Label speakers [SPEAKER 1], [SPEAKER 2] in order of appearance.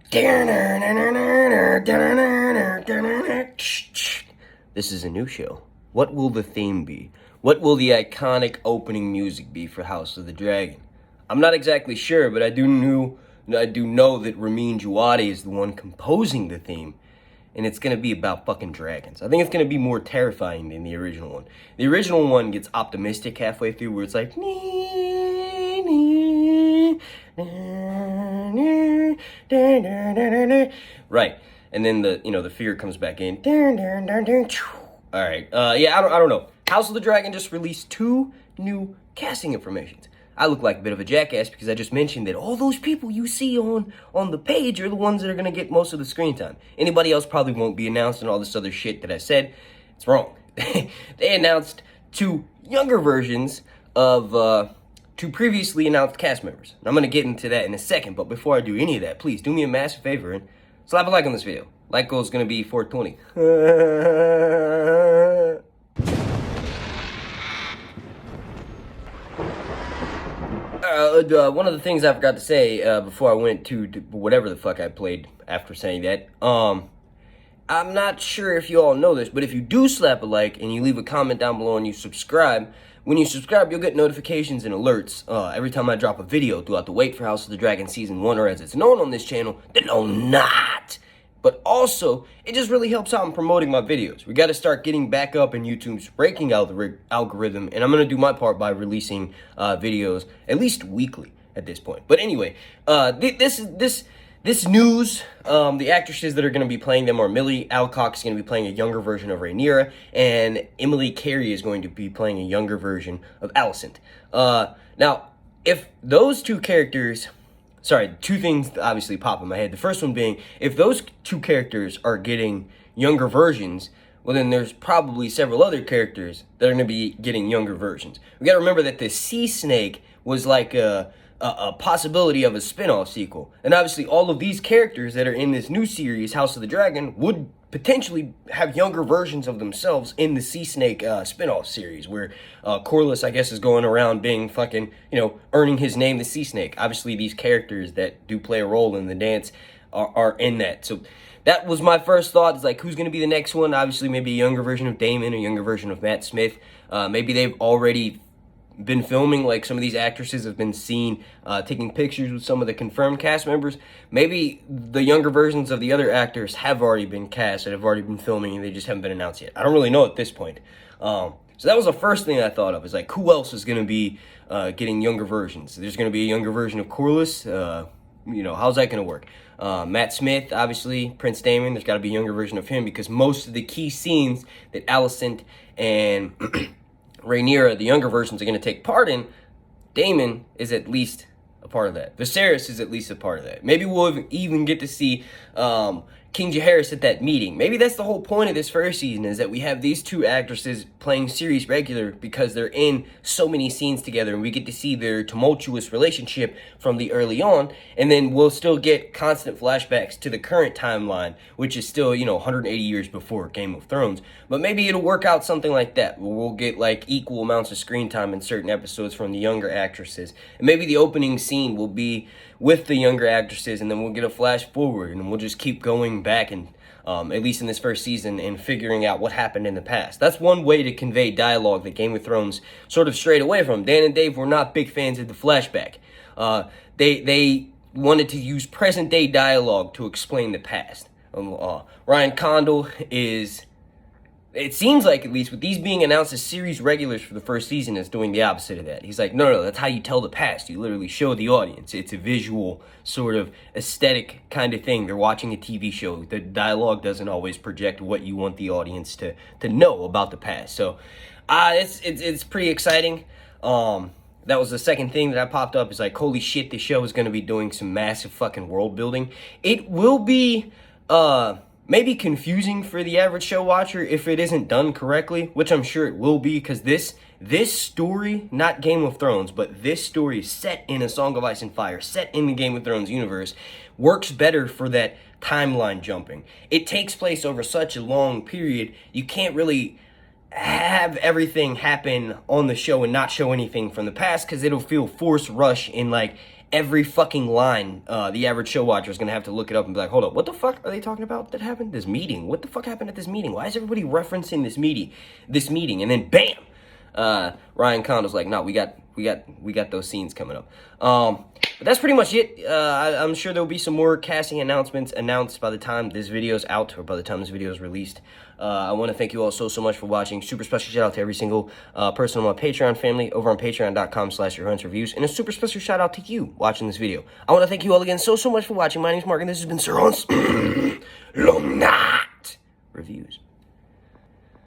[SPEAKER 1] This is a new show. What will the theme be? What will the iconic opening music be for House of the Dragon? I'm not exactly sure, but I do know that Ramin Djawadi is the one composing the theme, and it's gonna be about fucking dragons. I think it's gonna be more terrifying than the original one. The original one gets optimistic halfway through, where it's like, right, and then the fear comes back in. All right, yeah, I don't know. House of the Dragon just released 2 new casting informations. I look like a bit of a jackass because I just mentioned that all those people you see on the page are the ones that are gonna get most of the screen time. Anybody else probably won't be announced and all this other shit that I said. It's wrong. They announced 2 younger versions of 2 previously announced cast members. And I'm gonna get into that in a second, but before I do any of that, please do me a massive favor and slap a like on this video. Like goal is gonna be 420. One of the things I forgot to say before I went to whatever the fuck I played after saying that, I'm not sure if you all know this, but if you do slap a like and you leave a comment down below and you subscribe, when you subscribe, you'll get notifications and alerts every time I drop a video throughout the Wait for House of the Dragon Season 1, or as it's known on this channel, the No Not. But also, it just really helps out in promoting my videos. We got to start getting back up in YouTube's breaking algorithm, and I'm going to do my part by releasing videos at least weekly at this point. But anyway, this news, the actresses that are going to be playing them are Millie Alcock is going to be playing a younger version of Rhaenyra, and Emily Carey is going to be playing a younger version of Alicent. Now, if those 2 characters... Sorry, 2 things obviously pop in my head. The first one being, if those 2 characters are getting younger versions, well then there's probably several other characters that are going to be getting younger versions. We got to remember that the Sea Snake was like a possibility of a spin-off sequel. And obviously all of these characters that are in this new series, House of the Dragon, would potentially have younger versions of themselves in the Sea Snake spin-off series, where Corlys, I guess, is going around being fucking, earning his name, the Sea Snake. Obviously, these characters that do play a role in the dance are in that. So that was my first thought, is like, who's going to be the next one? Obviously, maybe a younger version of Daemon, a younger version of Matt Smith. Maybe they've already been filming, like some of these actresses have been seen taking pictures with some of the confirmed cast members. Maybe the younger versions of the other actors have already been cast and have already been filming and they just haven't been announced yet. I don't really know at this point. So that was the first thing I thought of, is like, who else is going to be getting younger versions? There's going to be a younger version of Corlys. How's that going to work? Matt Smith, obviously, Prince Daemon, there's got to be a younger version of him, because most of the key scenes that Alicent and Rhaenyra, the younger versions, are going to take part in, Daemon is at least a part of that. Viserys is at least a part of that. Maybe we'll even get to see King Jaehaerys at that meeting. Maybe that's the whole point of this first season, is that we have these 2 actresses playing series regular because they're in so many scenes together, and we get to see their tumultuous relationship from the early on, and then we'll still get constant flashbacks to the current timeline, which is still, 180 years before Game of Thrones. But maybe it'll work out something like that, where we'll get like equal amounts of screen time in certain episodes from the younger actresses. And maybe the opening scene will be with the younger actresses, and then we'll get a flash forward, and we'll just keep going back, and at least in this first season, and figuring out what happened in the past. That's one way to convey dialogue that Game of Thrones sort of strayed away from. Dan and Dave were not big fans of the flashback. They wanted to use present day dialogue to explain the past. Ryan Condal is... It seems like, at least with these being announced as series regulars for the first season, is doing the opposite of that. He's like, no, that's how you tell the past. You literally show the audience. It's a visual, sort of aesthetic kind of thing. They're watching a TV show. The dialogue doesn't always project what you want the audience to know about the past. So, it's pretty exciting. That was the second thing that I popped up, is like, holy shit, this show is going to be doing some massive fucking world building. It will be, maybe confusing for the average show watcher if it isn't done correctly, which I'm sure it will be, because this story, not Game of Thrones, but this story set in A Song of Ice and Fire, set in the Game of Thrones universe, works better for that timeline jumping. It takes place over such a long period, you can't really have everything happen on the show and not show anything from the past, because it'll feel forced rush in like every fucking line, the average show watcher is going to have to look it up and be like, hold up, what the fuck are they talking about that happened? This meeting? What the fuck happened at this meeting? Why is everybody referencing this meeting? And then bam! Ryan Condal's like, no, we got those scenes coming up. But that's pretty much it. I'm sure there'll be some more casting announcements announced by the time this video's out or by the time this video is released. I want to thank you all so much for watching. Super special shout out to every single person on my Patreon family over on patreon.com/SirHunsReviews. And a super special shout out to you watching this video. I want to thank you all again so much for watching. My name's Mark and this has been Sir Hans. Long night.